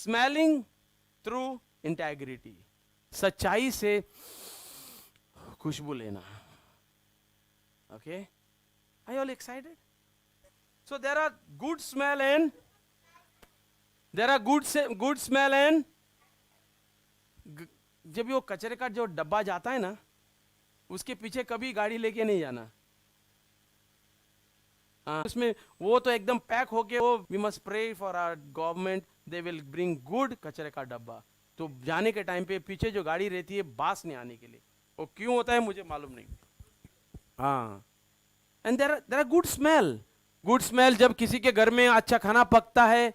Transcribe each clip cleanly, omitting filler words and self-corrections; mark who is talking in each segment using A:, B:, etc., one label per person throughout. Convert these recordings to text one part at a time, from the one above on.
A: Smelling through integrity, सच्चाई से खुशबू लेना. Okay, are you all excited? So there are good smell and there are good smell and, जब वो कचरे का जो डब्बा जाता है ना, उसके पीछे कभी गाड़ी लेके नहीं जाना. उसमें वो तो एकदम पैक होके, वो we must pray for our government, they will bring good कचरे का डब्बा. तो जाने के टाइम पे पीछे जो गाड़ी रहती है बास नहीं आने के लिए. वो क्यों होता है मुझे मालूम नहीं. हाँ, and there are good smell. Good smell जब किसी के घर में अच्छा खाना पकता है,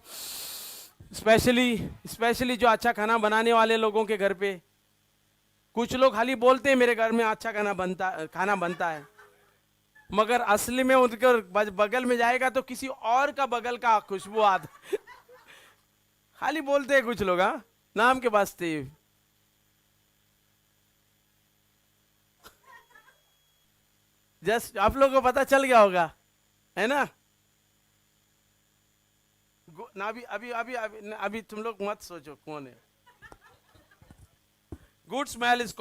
A: स्पेशली जो अच्छा खाना बनाने वाले लोगों के घर पे. कुछ लोग खाली बोलते हैं मेरे घर में अच्छा खाना बनता है, मगर असली में उनके बगल में जाएगा तो किसी और का बगल का खुशबू आता. खाली बोलते हैं कुछ लोग, हाँ, नाम के वास्ते. जस्ट आप लोगों को पता चल गया होगा, है ना. ना अभी तुम लोग मत सोचो कौन है. Good smell is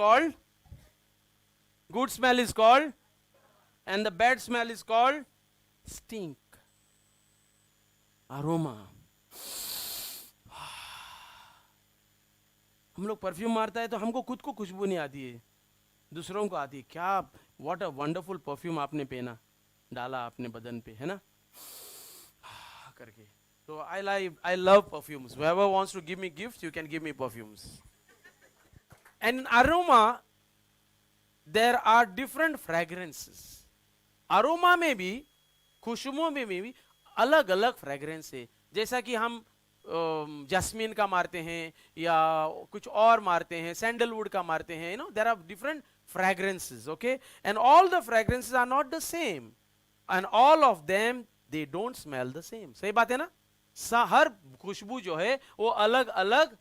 A: called and the bad smell is called stink, aroma. हम लोग परफ्यूम मारता है तो हमको खुद को खुशबू नहीं आती है, दूसरों को आती है. क्या व्हाट अ वंडरफुल परफ्यूम आपने पहना, डाला अपने बदन पे, है ना, करके. तो I love perfumes. Whoever wants to give me gifts, you can give me perfumes. And aroma, there are different fragrances. Aroma में भी, खुशबुओं में भी अलग अलग फ्रेग्रेंस है. जैसा कि हम जैस्मिन का मारते हैं या कुछ और मारते हैं, सैंडलवुड का मारते हैं, there are different fragrances. Okay, and all the fragrances are not the same, and all of them they don't smell the same. सही बात है ना. हर खुशबू जो है वो अलग अलग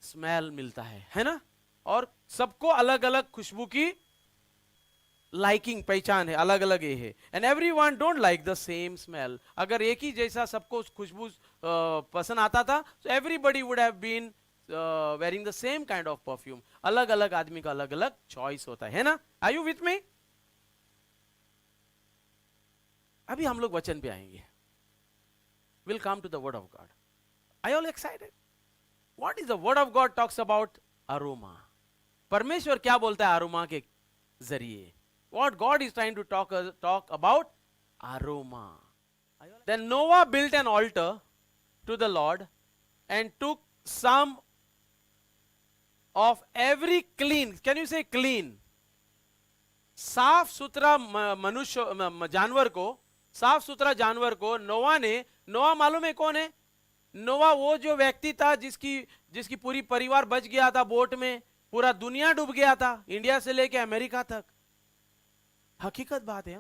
A: स्मेल मिलता है ना. और सबको अलग अलग खुशबू की लाइकिंग, पहचान है, अलग अलग ये है. And everyone don't like the same smell. अगर एक ही जैसा सबको खुशबू पसंद आता था, so everybody would have been wearing the same kind of perfume. अलग अलग आदमी का अलग अलग चॉइस होता है ना. Are you with me? अभी हम लोग वचन पे आएंगे. We'll come to the word of God. Are you all excited? What is the word of God talks about aroma? परमेश्वर क्या बोलता है अरोमा के जरिए? What God is trying to talk about aroma. Then Noah built an altar to the Lord and took some of every clean, can you say clean, साफ सुथरा मनुष्य जानवर को, साफ सुथरा जानवर को नोवा मालूम है कौन है? नोवा वो जो व्यक्ति था जिसकी पूरी परिवार बच गया था बोट में, पूरा दुनिया डूब गया था, इंडिया से लेके अमेरिका तक. हकीकत बात है.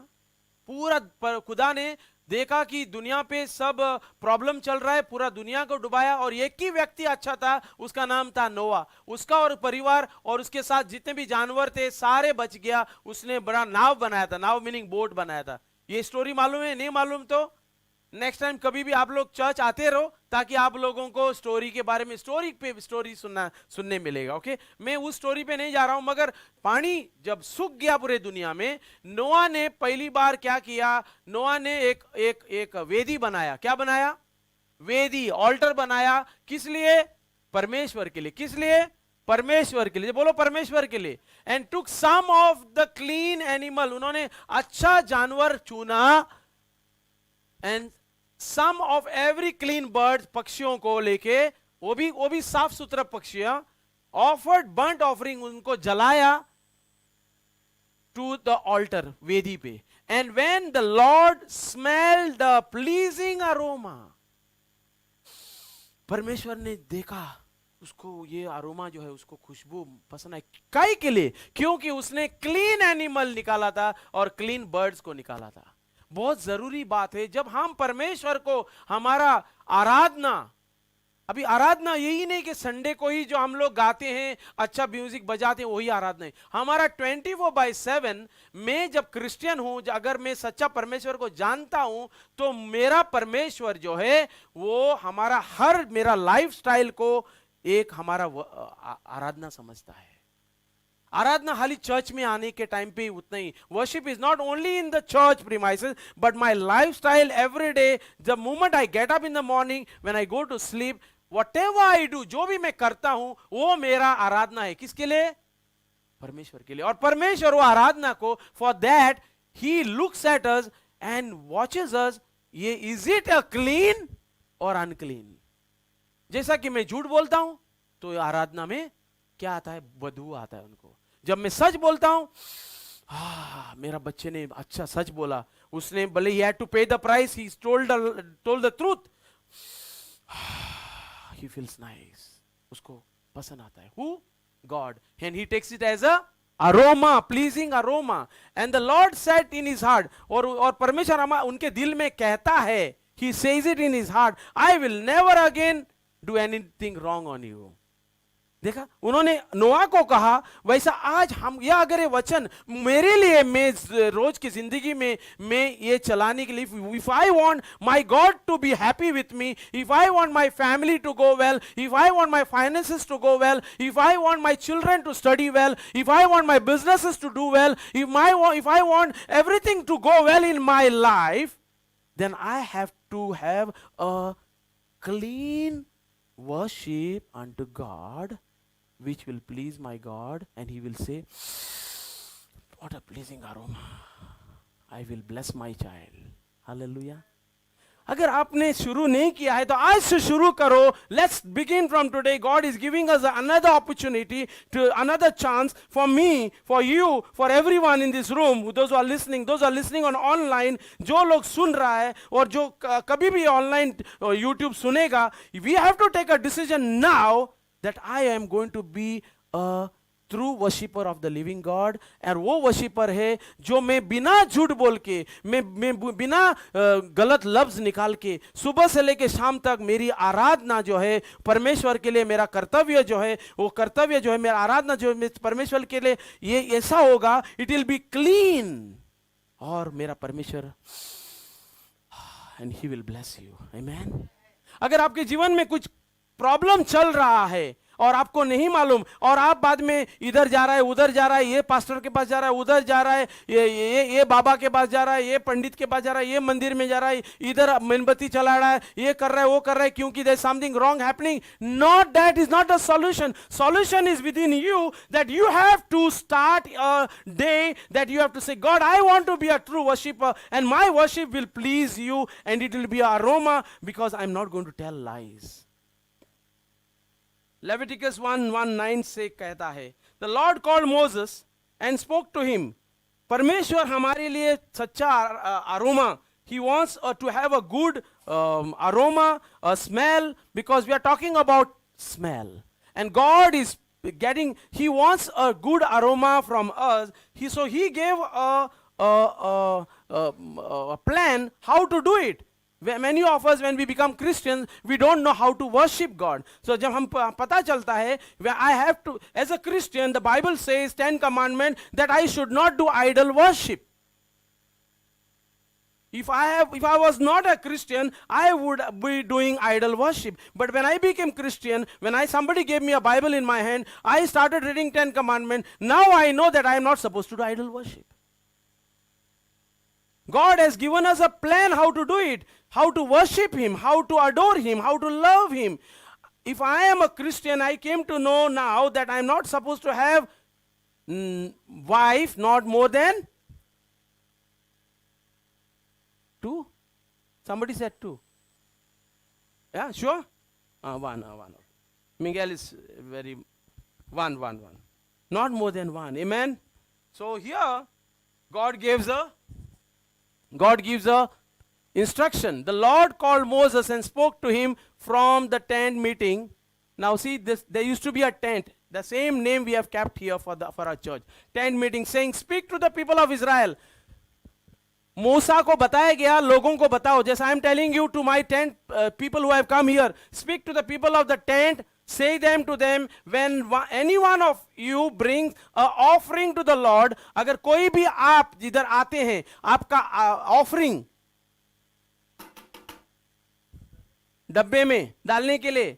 A: पूरा खुदा ने देखा कि दुनिया पे सब प्रॉब्लम चल रहा है, पूरा दुनिया को डुबाया, और एक ही व्यक्ति अच्छा था, उसका नाम था नोवा. उसका और परिवार और उसके साथ जितने भी जानवर थे सारे बच गया. उसने बड़ा नाव बनाया था, नाव मीनिंग बोट बनाया था. ये स्टोरी मालूम है? नहीं मालूम तो नेक्स्ट टाइम कभी भी आप लोग चर्च आते रहो, ताकि आप लोगों को स्टोरी के बारे में स्टोरी सुनने मिलेगा. ओके, मैं उस स्टोरी पे नहीं जा रहा हूं, मगर पानी जब सूख गया पूरे दुनिया में, नोआ ने पहली बार क्या किया? नोआ ने एक वेदी बनाया. क्या बनाया? वेदी, ऑल्टर बनाया. किस लिए? परमेश्वर के लिए. किस लिए? परमेश्वर के लिए. बोलो परमेश्वर के लिए. And took some of the clean animal, उन्होंने अच्छा जानवर चुना, and some of every clean bird, पक्षियों को लेके, वो भी साफ सुथरा पक्षियां, ऑफर्ड बर्ंट ऑफरिंग, उनको जलाया टू द ऑल्टर, वेदी पे. And when the Lord smelled the pleasing aroma, परमेश्वर ने देखा उसको, ये अरोमा जो है उसको खुशबू पसंद आई. काहे के लिए? क्योंकि उसने क्लीन एनिमल निकाला था और क्लीन बर्ड्स को निकाला था. बहुत जरूरी बात है. जब हम परमेश्वर को हमारा आराधना अभी आराधना यही नहीं कि संडे को ही जो हम लोग गाते हैं, अच्छा म्यूजिक बजाते हैं, वही आराधना है। हमारा 24/7, मैं जब क्रिश्चियन हूं, अगर मैं सच्चा परमेश्वर को जानता हूं, तो मेरा परमेश्वर जो है वो हमारा हर मेरा लाइफस्टाइल को एक हमारा आराधना समझता है। आराधना खाली चर्च में आने के टाइम पे उतना ही। Worship is not only in the church premises, but my lifestyle every day, the moment I get up in the morning, when I go to sleep, whatever I do, जो भी मैं करता हूं वो मेरा आराधना है। किसके लिए? परमेश्वर के लिए। और परमेश्वर वो आराधना को, for that he looks at us and watches us, ये इज इट अ क्लीन और अनक्लीन। जैसा कि मैं झूठ बोलता हूं तो आराधना में क्या आता है? बदबू आता है उनको। जब मैं सच बोलता हूं, मेरा बच्चे ने अच्छा सच बोला, उसने भले ही हैड टू पे the price, he told the truth, he feels nice, उसको पसंद आता है। Who? God. And he takes it as a aroma, pleasing aroma. And the Lord said in his heart, और परमेश्वर उनके दिल में कहता है, he says it in his heart, I will never again do anything wrong on you. देखा, उन्होंने नोआ को कहा, वैसा आज हम, या अगर ये वचन मेरे लिए, मैं रोज की जिंदगी में मैं ये चलाने के लिए, if I want my God to be happy with me, if I want my family to go well, if I want my finances to go well, if I want my children to study well, if I want my businesses to do well, if I want everything to go well in my life, then I have to have a clean worship unto God, which will please my God, and he will say, what a pleasing aroma, I will bless my child. Hallelujah. अगर आपने शुरू नहीं किया है तो आज से शुरू करो. Let's begin from today. God is giving us another opportunity, to another chance for me, for you, for everyone in this room, those are listening on online, जो लोग सुन रहा है और जो कभी भी ऑनलाइन यूट्यूब सुनेगा. We have to take a decision now that I am going to be a true worshipper of the living God. और वो वर्शिपर है जो मैं बिना झूठ बोल के, मैं बिना गलत लफ्ज निकाल के, सुबह से लेके शाम तक मेरी आराधना जो है परमेश्वर के लिए, मेरा कर्तव्य जो है, वो कर्तव्य जो है, मेरा आराधना जो है परमेश्वर के लिए, ये ऐसा होगा, इट विल बी क्लीन. और मेरा परमेश्वर, and he will bless you. Amen. अगर आपके जीवन में कुछ प्रॉब्लम चल रहा है और आपको नहीं मालूम, और आप बाद में इधर जा रहा है, उधर जा रहा है, ये पास्टर के पास जा रहा है, उधर जा रहा है, ये बाबा के पास जा रहा है, ये पंडित के पास जा रहा है, ये मंदिर में जा रहा है, इधर मोमबत्ती चला रहा है, ये कर रहा है, वो कर रहा है, क्योंकि there is something wrong happening. Not that is not a solution. Solution is within you, that you have to start a day, that you have to say, God I want to be a true worshiper and my worship will please you and it will be a aroma, because I am not going to tell lies. Leviticus 1:9 से कहता है, The Lord called Moses and spoke to him. परमेश्वर हमारे लिए सच्चा aroma, he wants to have a good aroma, a smell, because we are talking about smell. And God is getting, he wants a good aroma from us. So he gave a plan how to do it. Many of us, when we become Christians, we don't know how to worship God. So जब हम पता चलता है, I have to, as a Christian, the Bible says 10 commandments that I should not do idol worship. If I was not a Christian, I would be doing idol worship. But when I became Christian, when somebody gave me a Bible in my hand, I started reading 10 commandments. Now I know that I am not supposed to do idol worship. God has given us a plan how to do it, how to worship him, how to adore him, how to love him. If I am a Christian, I came to know now that I am not supposed to have wife not more than 2. Somebody said 2. Yeah, sure? One. Miguel is very, one. Not more than 1. Amen? So here, God gives a instruction. The Lord called Moses and spoke to him from the tent meeting. Now see this, there used to be a tent, the same name we have kept here for our church. Tent meeting, saying, speak to the people of Israel. मूसा को बताया गया, लोगों को बताओ, जैसे I am telling you to my tent people who have come here, speak to the people of the tent, say them to them, when any one of you brings a offering to the Lord, अगर कोई भी आप जिधर आते हैं आपका offering डब्बे में डालने के लिए,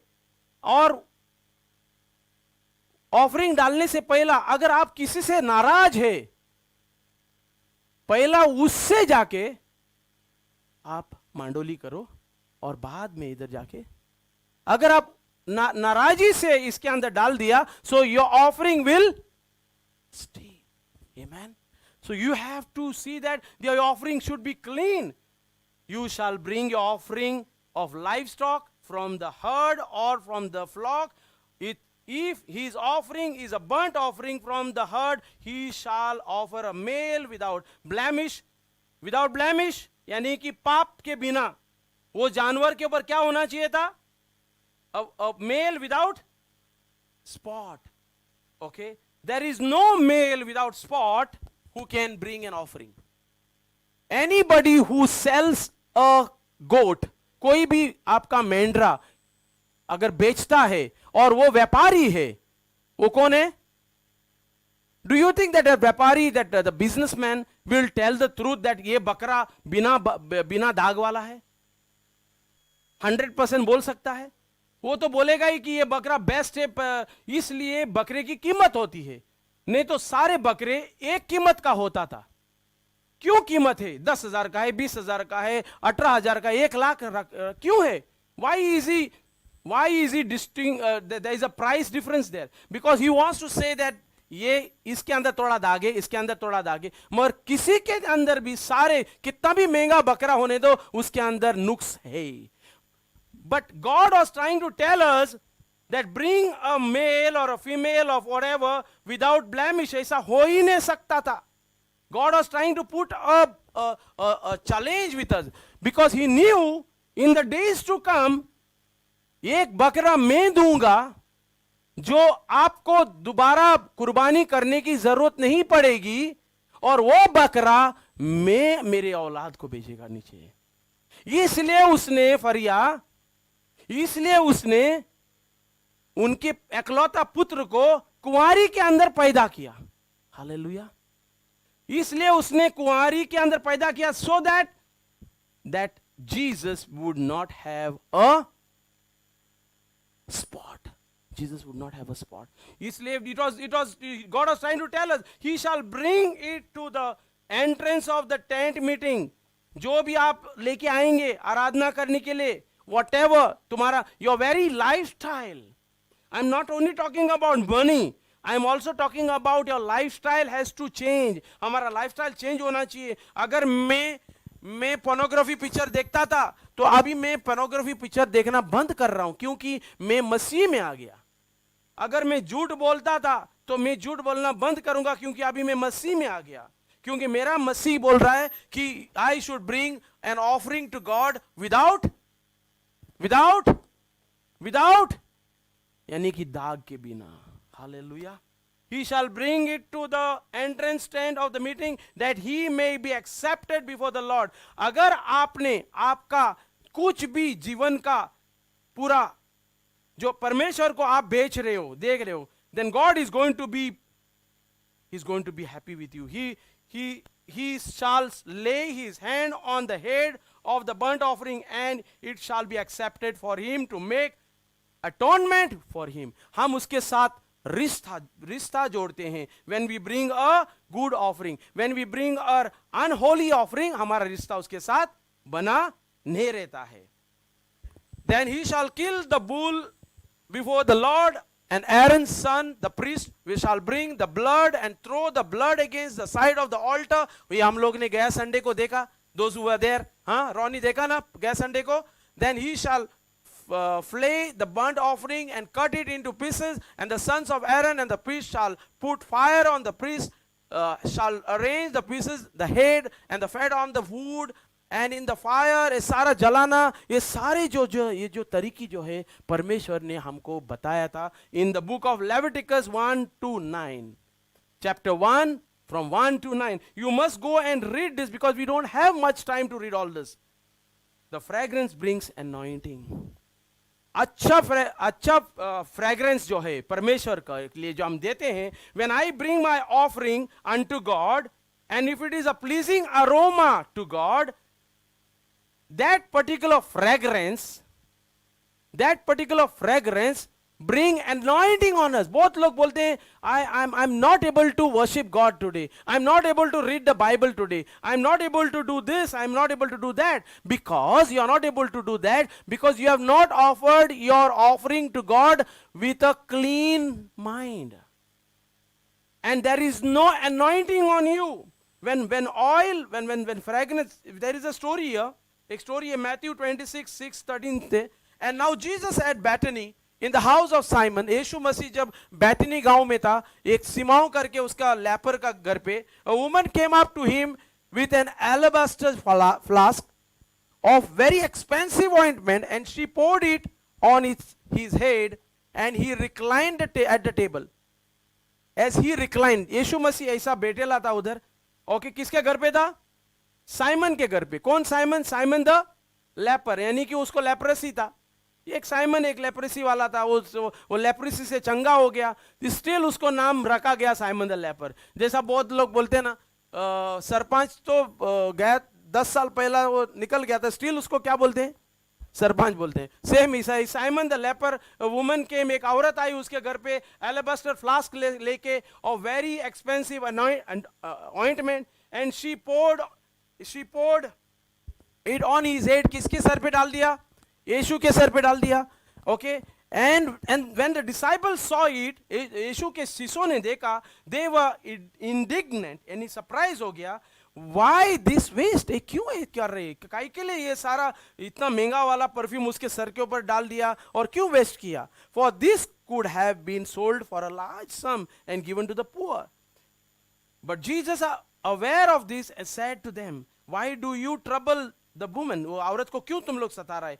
A: और ऑफरिंग डालने से पहला अगर आप किसी से नाराज है, पहला उससे जाके आप मांडोली करो और बाद में इधर जाके, अगर आप नाराजी से इसके अंदर डाल दिया, so your offering will stay. Amen. So you have to see that your offering should be clean. You shall bring your offering of livestock from the herd or from the flock. If his offering is a burnt offering from the herd, he shall offer a male without blemish. Without blemish यानी कि पाप के बिना. वो जानवर के ऊपर क्या होना चाहिए था? A male without spot. Okay, there is no male without spot who can bring an offering. Anybody who sells a goat, कोई भी आपका मेंढरा अगर बेचता है और वो व्यापारी है, वो कौन है? Do you think that a व्यापारी, that the businessman will tell the truth that ये बकरा बिना दाग वाला है? 100% बोल सकता है? वो तो बोलेगा ही कि ये बकरा बेस्ट है, इसलिए बकरे की कीमत होती है. नहीं तो सारे बकरे एक कीमत का होता था. क्यों कीमत है? 10,000 का है, 20,000 का है, 18,000 का, 1,00,000 क्यों है? why is he distinct? There is a price difference there because he wants to say that ये इसके अंदर थोड़ा दाग है, इसके अंदर थोड़ा दाग है, मगर किसी के अंदर भी सारे कितना भी महंगा बकरा होने दो, उसके अंदर नुक्स है. But God was trying to tell us that bring a male or a female of whatever without blemish. ऐसा हो ही नहीं सकता था. God was trying to put a challenge with us because he knew in the days to come एक बकरा मैं दूंगा जो आपको दोबारा कुर्बानी करने की जरूरत नहीं पड़ेगी, और वो बकरा मैं मेरे औलाद को भेजेगा नीचे. इसलिए उसने उनके एकलौता पुत्र को कुंवारी के अंदर पैदा किया. हालेलुया. इसलिए उसने कुंवारी के अंदर पैदा किया, so that Jesus would not have a spot. Jesus would not have a spot. इसलिए God was trying to tell us, he shall bring it to the entrance of the tent meeting. जो भी आप लेके आएंगे आराधना करने के लिए, whatever तुम्हारा your very lifestyle. I'm not only talking about money, I am also talking about your lifestyle has to change. हमारा lifestyle change होना चाहिए. अगर मैं pornography picture देखता था, तो अभी मैं pornography picture देखना बंद कर रहा हूं क्योंकि मैं मसीह में आ गया. अगर मैं झूठ बोलता था तो मैं झूठ बोलना बंद करूंगा क्योंकि अभी मैं मसीह में आ गया. क्योंकि मेरा मसीह बोल रहा है कि I should bring an offering to God without यानी कि दाग के बिना. Hallelujah. He shall bring it to the entrance tent of the meeting that he may be accepted before the Lord. अगर आपने आपका कुछ भी जीवन का पूरा जो परमेश्वर को आप बेच रहे हो, देख रहे हो, then God is going to be happy with you. He shall lay his hand on the head of the burnt offering and it shall be accepted for him to make atonement for him. हम उसके साथ रिश्ता जोड़ते हैं. When we bring a good offering, when we bring our unholy offering, हमारा रिश्ता उसके साथ बना नहीं रहता है. Then he shall kill the bull before the Lord, and Aaron's son, the priest, we shall bring the blood and throw the blood against the side of the altar. ये हम लोग ने गया संडे को देखा. Those who were there, हाँ, रोनी देखा ना गया संडे को. Then he shall flay the burnt offering and cut it into pieces, and the sons of Aaron and the priest shall put fire on the priest, shall arrange the pieces, the head and the fat on the wood, and in the fire. ये सारा जलाना, ये सारे ये जो तरीकी जो है परमेश्वर ने हमको बताया था in the book of Leviticus 1-9. Chapter 1 From 1 to 9. You must go and read this because we don't have much time to read all this. The fragrance brings anointing. अच्छा फ्रेग्रेंस जो है परमेश्वर का लिए जो हम देते हैं, when I bring my offering unto God, and if it is a pleasing aroma to God, that particular fragrance bring anointing on us. बहुत लोग बोलते हैं I'm not able to worship God today. I'm not able to read the Bible today. I'm not able to do this. I'm not able to do that. Because you are not able to do that, because you have not offered your offering to God with a clean mind. And there is no anointing on you. When fragrance, there is a story here. एक story है Matthew 26:6-13 थे. And now Jesus at Bethany, in the house of Simon, यीशु मसीह जब Bettany गांव में था, एक सिमाओं करके उसका लेपर का घर पे, a woman came up to him with an alabaster flask of very expensive ointment, and she poured it on his head, and he reclined at the table. As he reclined, यीशु मसीह ऐसा बैठेला था उधर. Okay, किसके घर पे था? Simon के घर पे. कौन साइमन? साइमन द लेपर, यानी कि उसको लेप्रेसी था. एक साइमन एक लेप्रेसी वाला था, वो लेप्रेसी से चंगा हो गया, स्टिल उसको नाम रखा गया साइमन द लेपर. जैसा बहुत लोग बोलते हैं ना, सरपंच तो गया 10 साल पहला वो निकल गया था, स्टिल उसको क्या बोलते हैं? सरपंच बोलते हैं. सेम ईसाई साइमन द लेपर, वुमन केम, एक औरत आई उसके घर पे, एलेबस्टर फ्लास्क लेके और very expensive ointment, and she poured it on his head. किसके सर पे डाल दिया? यीशु के सर पे डाल दिया. Okay, and when the disciples saw it, Yeshu के शिष्यों ने देखा, दे वर इंडिग्नेंट, यानी सरप्राइज हो गया. Why this waste? ये क्यों है कर रहे? काहे के लिए ये सारा इतना महंगा वाला परफ्यूम उसके सर के ऊपर डाल दिया और क्यों वेस्ट किया? For this could have been sold for a large sum and given to the poor. But Jesus, aware of this, said to them, why do you trouble the woman? वो औरत को क्यों तुम लोग सता रहे?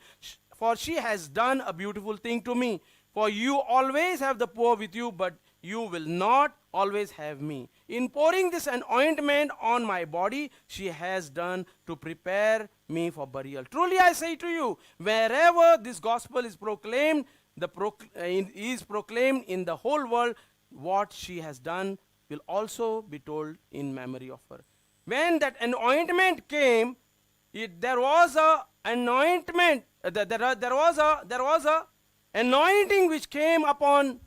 A: For she has done a beautiful thing to me. For you always have the poor with you, but you will not always have me. In pouring this ointment on my body, she has done to prepare me for burial. Truly I say to you, wherever this gospel is proclaimed, is proclaimed in the whole world, what she has done will also be told in memory of her. When that anointment came, there was a anointment. There was a anointing which came upon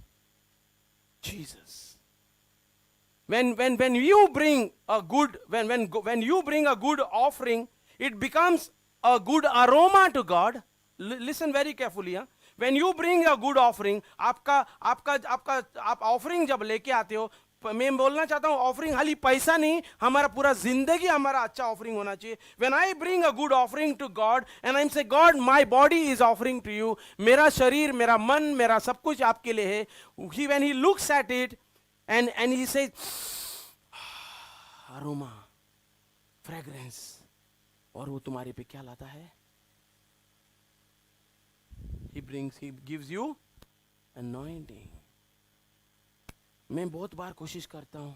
A: Jesus. When you bring a good when you bring a good offering, it becomes a good aroma to God. Listen very carefully. When you bring a good offering, आप offering जब लेके आते हो, मैं बोलना चाहता हूँ offering खाली पैसा नहीं, हमारा पूरा जिंदगी हमारा अच्छा ऑफरिंग होना चाहिए. When I bring a good offering to God and I say, God, my body is offering to you, मेरा शरीर, मेरा मन, मेरा सब कुछ आपके लिए है. When he looks at it and he says, aroma, fragrance, और वो तुम्हारे पे क्या लाता है? He gives you anointing. मैं बहुत बार कोशिश करता हूं,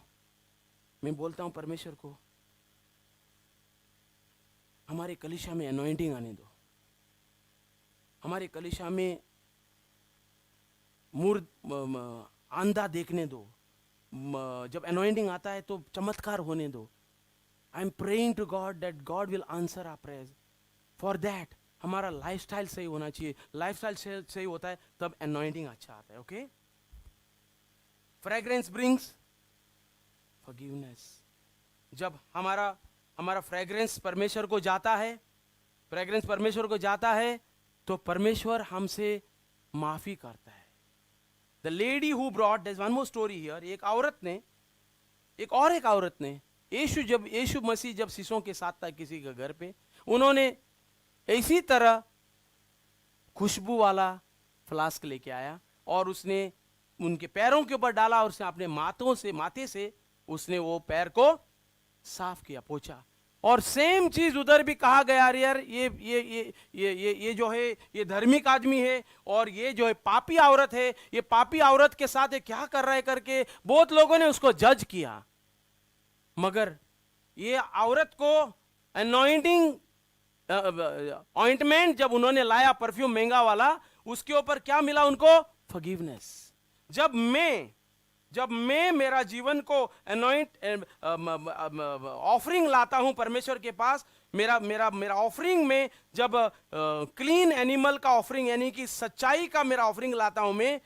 A: मैं बोलता हूं परमेश्वर को, हमारे कलीसिया में अनॉइंटिंग आने दो, हमारे कलीसिया में अंधा देखने दो, जब अनॉइंटिंग आता है तो चमत्कार होने दो. I am praying to God that God will answer our prayers. For that हमारा लाइफस्टाइल सही होना चाहिए. लाइफस्टाइल सही होता है तब अनॉइंटिंग अच्छा आता है. Okay, fragrance brings forgiveness. जब हमारा फ्रेग्रेंस परमेश्वर को जाता है, फ्रेग्रेंस परमेश्वर को जाता है तो परमेश्वर हमसे माफी करता है. The lady who brought, there is one more story here. एक औरत ने यीशु मसीह जब शिष्यों के साथ था किसी के घर पे, उन्होंने इसी तरह खुशबू वाला फ्लास्क लेके आया और उसने उनके पैरों के ऊपर डाला और उसने अपने माथे से उसने वो पैर को साफ किया, पोंछा. और सेम चीज उधर भी कहा गया, यार ये जो है ये धार्मिक आदमी है और ये जो है पापी औरत है, ये पापी औरत के साथ ये क्या कर रहा है करके बहुत लोगों ने उसको जज किया. मगर ये औरत को अनॉइंटिंग ऑइंटमेंट जब उन्होंने लाया, परफ्यूम महंगा वाला, उसके ऊपर क्या मिला उनको? फॉरगिवनेस। जब मैं मेरा जीवन को अनॉइंट ऑफरिंग लाता हूं परमेश्वर के पास, मेरा मेरा मेरा ऑफरिंग में जब क्लीन एनिमल का ऑफरिंग यानी कि सच्चाई का मेरा ऑफरिंग लाता हूं मैं,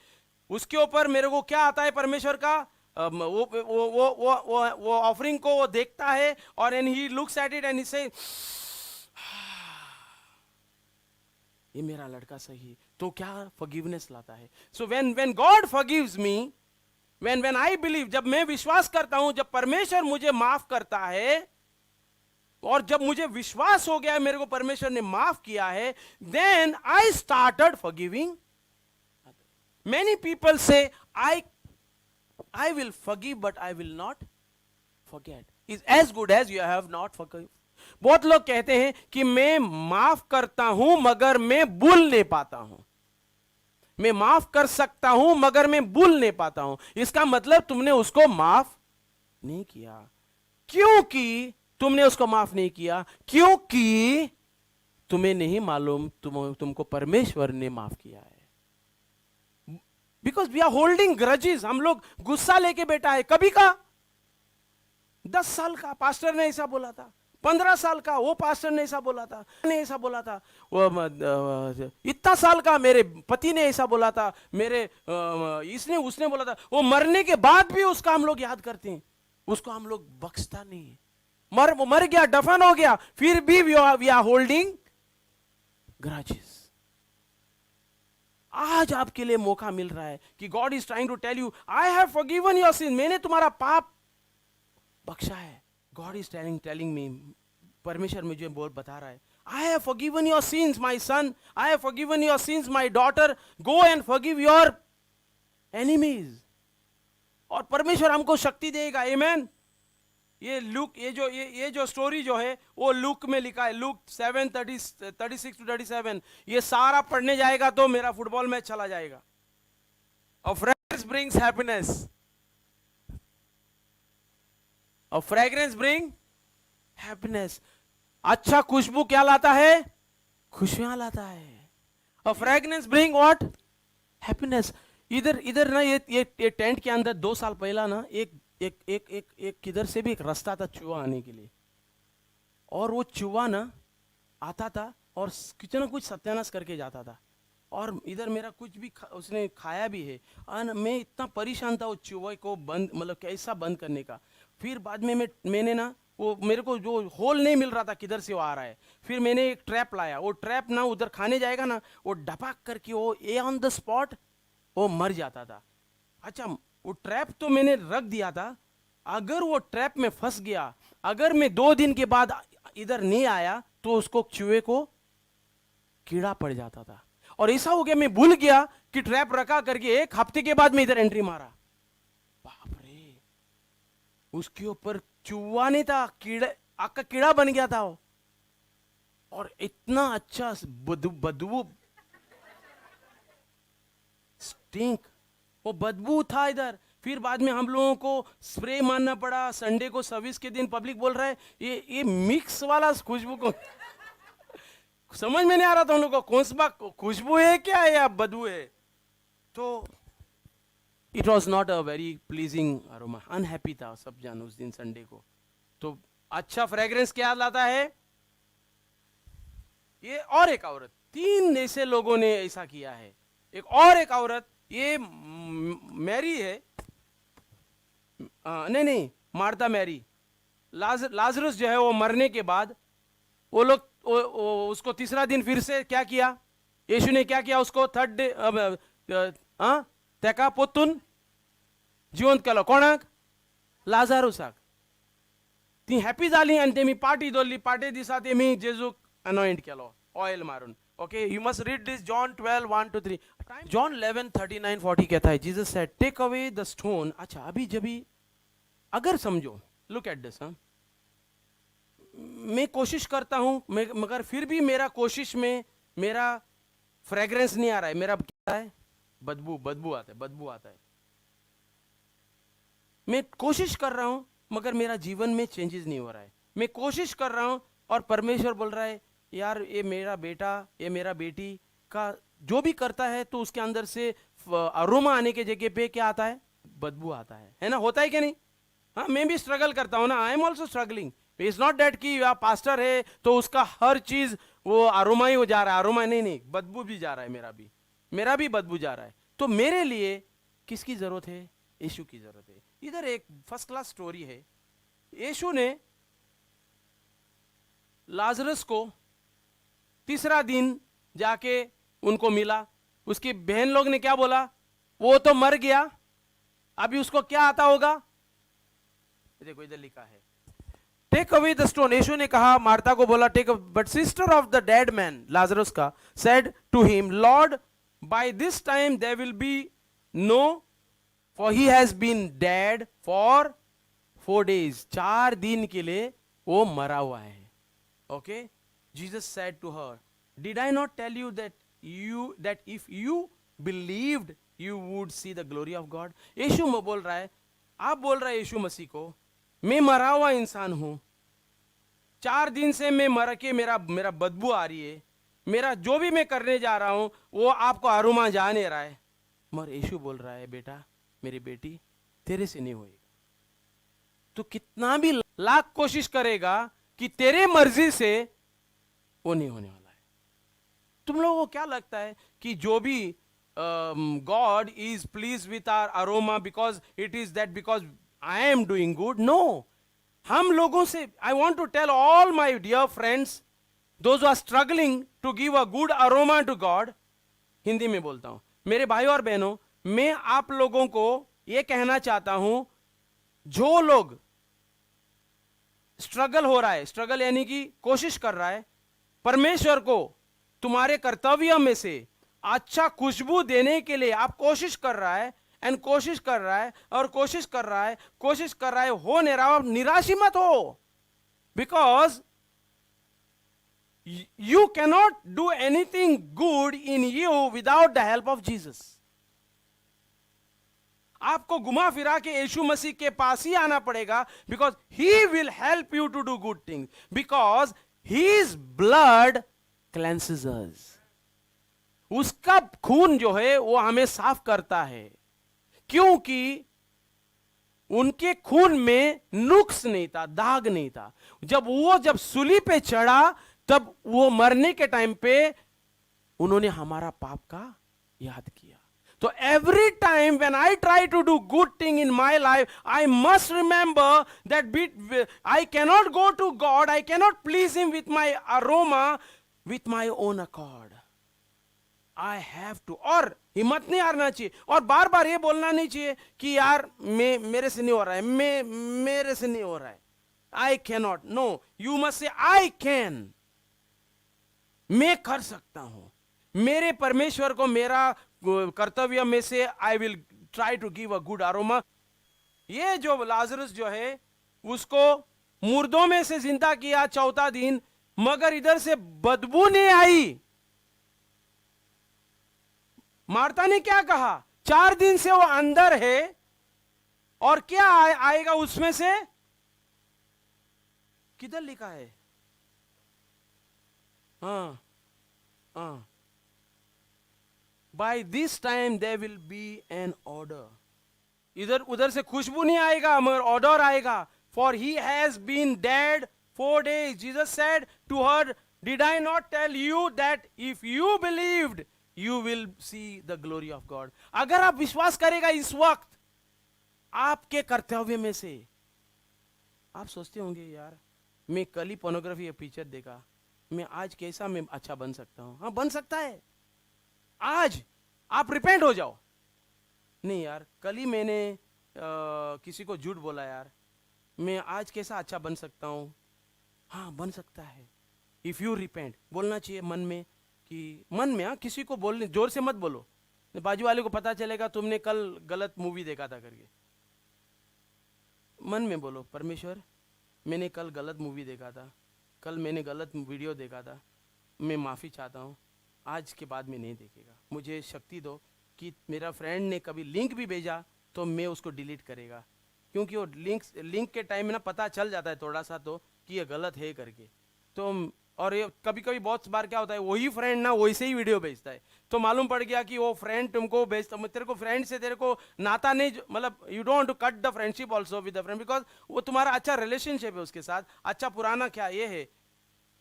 A: उसके ऊपर मेरे को क्या आता है परमेश्वर का? वो ऑफरिंग को वो देखता है और and he looks at it and he से ये मेरा लड़का सही, तो क्या फॉरगिवनेस लाता है। So when God forgives me, when I believe, जब मैं विश्वास करता हूं, जब परमेश्वर मुझे माफ करता है, और जब मुझे विश्वास हो गया है मेरे को परमेश्वर ने माफ किया है, then I started forgiving. Many people से I will forgive but I will not forget. Is as good as you have not forgiven. बहुत लोग कहते हैं कि मैं माफ करता हूं मगर मैं भूल नहीं पाता हूं। मैं माफ कर सकता हूं मगर मैं भूल नहीं पाता हूं। इसका मतलब तुमने उसको माफ नहीं किया। क्योंकि तुमने उसको माफ नहीं किया? क्योंकि तुम्हें नहीं मालूम तुमको परमेश्वर ने माफ किया है। Because we are holding grudges. हम लोग गुस्सा लेके बैठा है। कभी का 10 साल का पास्टर ने ऐसा बोला था, 15 साल का वो पास्टर ने ऐसा बोला था, ऐसा बोला था, इतना साल का मेरे पति ने ऐसा बोला था, मेरे इसने उसने बोला था। वो मरने के बाद भी उसका हम लोग याद करते हैं, उसको हम लोग बख्शता नहीं है। मर गया, दफन हो गया, फिर भी वी आर होल्डिंग ग्रजेस। आज आपके लिए मौका मिल रहा है कि God is trying to tell you, I have forgiven your sin. मैंने तुम्हारा पाप बख्शा है। गॉड इज टेलिंग मी, परमेश्वर मुझे बता रहा है, आई have forgiven your sins my son, I have forgiven your sins my daughter, go and forgive your enemies. और परमेश्वर हमको शक्ति देगा। आमेन। ये लूक, ये जो स्टोरी जो है वो लूक में लिखा है, लूक 7:36-37। ये सारा पढ़ने जाएगा तो मेरा फुटबॉल मैच चला जाएगा। और फ्रेग्रेंस ब्रिंग्स हैप्पीनेस, और फ्रेग्रेंस ब्रिंग हैप्पीनेस। अच्छा खुशबू क्या लाता है? खुशियां लाता है। और फ्रेग्रेंस ब्रिंग व्हाट? हैप्पीनेस। इधर ना ये टेंट के अंदर 2 साल पहला ना एक किधर से भी एक रास्ता था चूहा आने के लिए, और वो चूहा ना आता था और कुछ ना कुछ सत्यानाश करके जाता था। और इधर मेरा कुछ भी उसने खाया भी है। और मैं इतना परेशान था वो चूहे को बंद, मतलब कैसा बंद करने का। फिर बाद में मैंने ना वो मेरे को जो होल नहीं मिल रहा था किधर से वो आ रहा है, फिर मैंने एक ट्रैप लाया। वो ट्रैप ना उधर खाने जाएगा ना, वो डपाक करके वो ऑन द स्पॉट वो मर जाता था। अच्छा, वो ट्रैप तो मैंने रख दिया था, अगर वो ट्रैप में फंस गया, अगर मैं 2 दिन के बाद इधर नहीं आया तो उसको चूहे को कीड़ा पड़ जाता था। और ऐसा हो गया, मैं भूल गया कि ट्रैप रखा करके 1 हफ्ते के बाद मैं इधर एंट्री मारा। बाप रे, उसके ऊपर चूहा नहीं था, आग का कीड़ा बन गया था वो। और इतना अच्छा बदबू स्टिंक, वो बदबू था इधर। फिर बाद में हम लोगों को स्प्रे मारना पड़ा। संडे को सर्विस के दिन पब्लिक बोल रहा है ये मिक्स वाला खुशबू को समझ में नहीं आ रहा था उन लोगों को, कौन सा खुशबू है क्या है या बदबू है। तो it was not a very pleasing aroma. Unhappy था सब जान उस दिन संडे को। तो अच्छा फ्रेग्रेंस क्या लाता है ये। और एक औरत, 3 ऐसे लोगों ने ऐसा किया है। एक औरत, ये मैरी है, नहीं मार्था मैरी। लाजरस जो है वो मरने के बाद वो लोग उसको 3रा दिन फिर से क्या किया, यीशु ने क्या किया उसको, 3rd डे तेका पोतून जिवंत केलो। कोणाक? लाजारुसाक। ती हॅपी जाली आणि तेमी पार्टी दवरली। पार्टी दिसा तेमी जेजूक अनॉइंट केलो ऑयल मारून। Okay, you must read this John 12:1-3। John 11:39-40 कहता है, Jesus said take away the stone. अच्छा, अभी जब अगर समझो, लुक एट दिस, मैं कोशिश करता हूं मगर फिर भी मेरा कोशिश में मेरा फ्रेग्रेंस नहीं आ रहा है, मेरा क्या है? बदबू आता है। मैं कोशिश कर रहा हूं मगर मेरा जीवन में चेंजेस नहीं हो रहा है। मैं कोशिश कर रहा हूं और परमेश्वर बोल रहा है यार ये मेरा बेटा, ये मेरा बेटी का जो भी करता है तो उसके अंदर से अरोमा आने के जगह पे क्या आता है, बदबू आता है ना, होता है कि नहीं? हाँ, मैं भी स्ट्रगल करता हूँ ना, I am also struggling. It's not that कि आप पास्टर है तो उसका हर चीज वो अरोमा ही हो जा रहा है, अरोमा नहीं, बदबू भी जा रहा है, मेरा भी बदबू जा रहा है। तो मेरे लिए किसकी जरूरत है? यीशु की जरूरत है। इधर एक फर्स्ट क्लास स्टोरी है। यीशु ने लाजरस को तीसरा दिन जाके उनको मिला। उसकी बहन लोग ने क्या बोला, वो तो मर गया, अभी उसको क्या आता होगा? देखो इधर लिखा है, take away the stone. Yeshu ने कहा, मार्था को बोला take, but sister of the dead man Lazarus का said to him, Lord by this time there will be no, for he has been dead for 4 days। 4 दिन के लिए वो मरा हुआ है। Okay, Jesus said to her, did I not tell you that if you believed you would see the glory of God. Yeshu बोल रहा है, आप बोल रहे हैं यीशु मसीह को, मैं मरा हुआ इंसान हूं, 4 दिन से मैं मर के मेरा बदबू आ रही है, मेरा जो भी मैं करने जा रहा हूं वो आपको अरुमा जा नहीं रहा है। मगर यीशु बोल रहा है, बेटा मेरी बेटी, तेरे से नहीं होएगा। तो कितना भी लाख कोशिश करेगा कि तेरे मर्जी से वो नहीं होने वाला है। तुम लोगों को क्या लगता है कि जो भी God is pleased with our aroma because it is that because I am doing good? No. हम लोगों से, I want to tell all my dear friends, those who are struggling to give a good aroma to God, Hindi में बोलता हूं, मेरे भाई और बहनों, मैं आप लोगों को यह कहना चाहता हूं, जो लोग स्ट्रगल हो रहा है, स्ट्रगल यानी कि कोशिश कर रहा है परमेश्वर को तुम्हारे कर्तव्य में से अच्छा खुशबू देने के लिए, आप कोशिश कर रहा है एंड कोशिश कर रहा है और कोशिश कर रहा है, हो नहीं रहा, निराश मत हो, because you cannot do anything good in you without the help of Jesus. आपको घुमा फिरा के यीशु मसीह के पास ही आना पड़ेगा, because he will help you to do good things, because his blood cleanses us. उसका खून जो है वो हमें साफ करता है, क्योंकि उनके खून में नुक्स नहीं था, दाग नहीं था। जब सूली पे चढ़ा, तब वो मरने के टाइम पे उन्होंने हमारा पाप का याद किया। तो every time when I try to do good thing in my life, I must remember that I cannot go to God, I cannot please him with my aroma, with my own accord. I have to, और हिम्मत नहीं हारना चाहिए, और बार बार ये बोलना नहीं चाहिए कि यार मेरे से नहीं हो रहा है, मेरे से नहीं हो रहा है, I can not. No, you must say I can, मैं कर सकता हूं, मेरे परमेश्वर को मेरा कर्तव्य में से I will try to give a good aroma. ये जो लाजरस जो है उसको मुर्दों में से जिंदा किया 4था दिन, मगर इधर से बदबू नहीं आई। मार्था ने क्या कहा, 4 दिन से वो अंदर है और क्या आएगा उसमें से? किधर लिखा है? हाँ, by this time there will be an odour. इधर उधर से खुशबू नहीं आएगा, मगर ऑर्डर आएगा। For he has been dead 4 days। Jesus said to her, did I not tell you that if you believed you will see the glory of God। अगर आप विश्वास करेगा इस वक्त आपके कर्तव्य में से, आप सोचते होंगे यार मैं कल ही पोर्नोग्राफी या पिक्चर देखा, मैं आज कैसा मैं अच्छा बन सकता हूं? हाँ, बन सकता है। आज आप रिपेंट हो जाओ। नहीं यार, कल ही मैंने किसी को झूठ बोला यार, मैं आज कैसा अच्छा बन सकता हूं? हाँ, बन सकता है। इफ यू रिपेंट, बोलना चाहिए मन में, कि मन में, हाँ, किसी को बोलने, जोर से मत बोलो, बाजू वाले को पता चलेगा तुमने कल गलत मूवी देखा था करके। मन में बोलो, परमेश्वर मैंने कल गलत मूवी देखा था, कल मैंने गलत वीडियो देखा था, मैं माफ़ी चाहता हूँ, आज के बाद मैं नहीं देखेगा। मुझे शक्ति दो कि मेरा फ्रेंड ने कभी लिंक भी भेजा तो मैं उसको डिलीट करेगा। क्योंकि वो लिंक के टाइम में ना पता चल जाता है थोड़ा सा तो कि ये गलत है करके। तो और ये कभी कभी बहुत बार क्या होता है, वही फ्रेंड ना वैसे ही वीडियो भेजता है, तो मालूम पड़ गया कि वो फ्रेंड तुमको भेजता, तेरे को फ्रेंड से तेरे को नाता नहीं, मतलब you don't to cut the friendship also with the friend, because वो तुम्हारा अच्छा रिलेशनशिप है उसके साथ, अच्छा पुराना क्या ये है,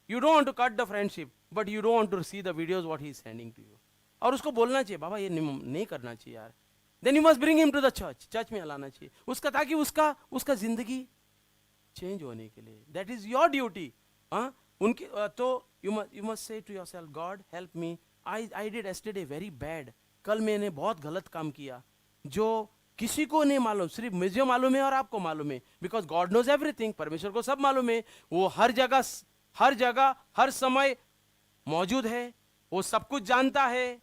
A: you don't to cut the friendship but you don't to see the videos what he is sending to you. और उसको बोलना चाहिए बाबा ये नहीं करना चाहिए यार, then you must bring him to the church में लाना चाहिए उसका, ताकि उसका जिंदगी चेंज होने के लिए, दैट इज योर ड्यूटी। उनकी तो you must say to yourself, God help me, I did yesterday very bad, कल मैंने बहुत गलत काम किया जो किसी को नहीं मालूम, सिर्फ मुझे मालूम है और आपको मालूम है, बिकॉज गॉड नोज एवरीथिंग, परमेश्वर को सब मालूम है, वो हर जगह हर समय मौजूद है, वो सब कुछ जानता है,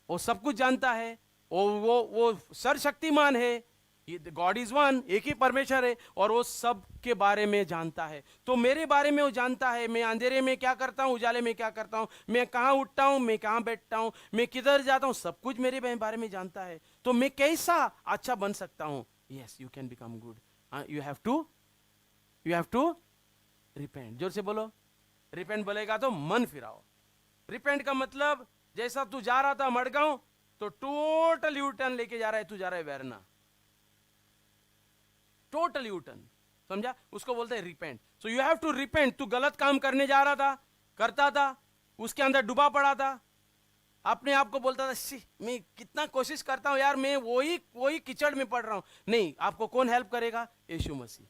A: वो सब कुछ जानता है, वो सर्वशक्तिमान है, गॉड इज वन, एक ही परमेश्वर है, और वो सब के बारे में जानता है। तो मेरे बारे में वो जानता है, मैं अंधेरे में क्या करता हूँ, उजाले में क्या करता हूँ, मैं कहाँ उठता हूँ, मैं कहाँ बैठता हूँ, मैं किधर जाता हूँ, सब कुछ मेरे बारे में जानता है। तो मैं कैसा अच्छा बन सकता हूँ। Yes, you can become good, you have to repent. जोर से बोलो, रिपेंट बोलेगा तो मन फिराओ। रिपेंट का मतलब, जैसा तू जा रहा था मड़गांव, तो टोटल यू टर्न लेके जा रहा है, तू जा रहा है वैरना, टोटल यू टर्न, समझा, उसको बोलते हैं repent. So you have to repent. तू गलत काम करने जा रहा था, करता था, उसके अंदर डूबा पड़ा था, अपने आप को बोलता था शी मैं कितना कोशिश करता हूं यार, मैं वही कीचड़ में पड़ रहा हूं। नहीं, आपको कौन हेल्प करेगा? यीशु मसीह।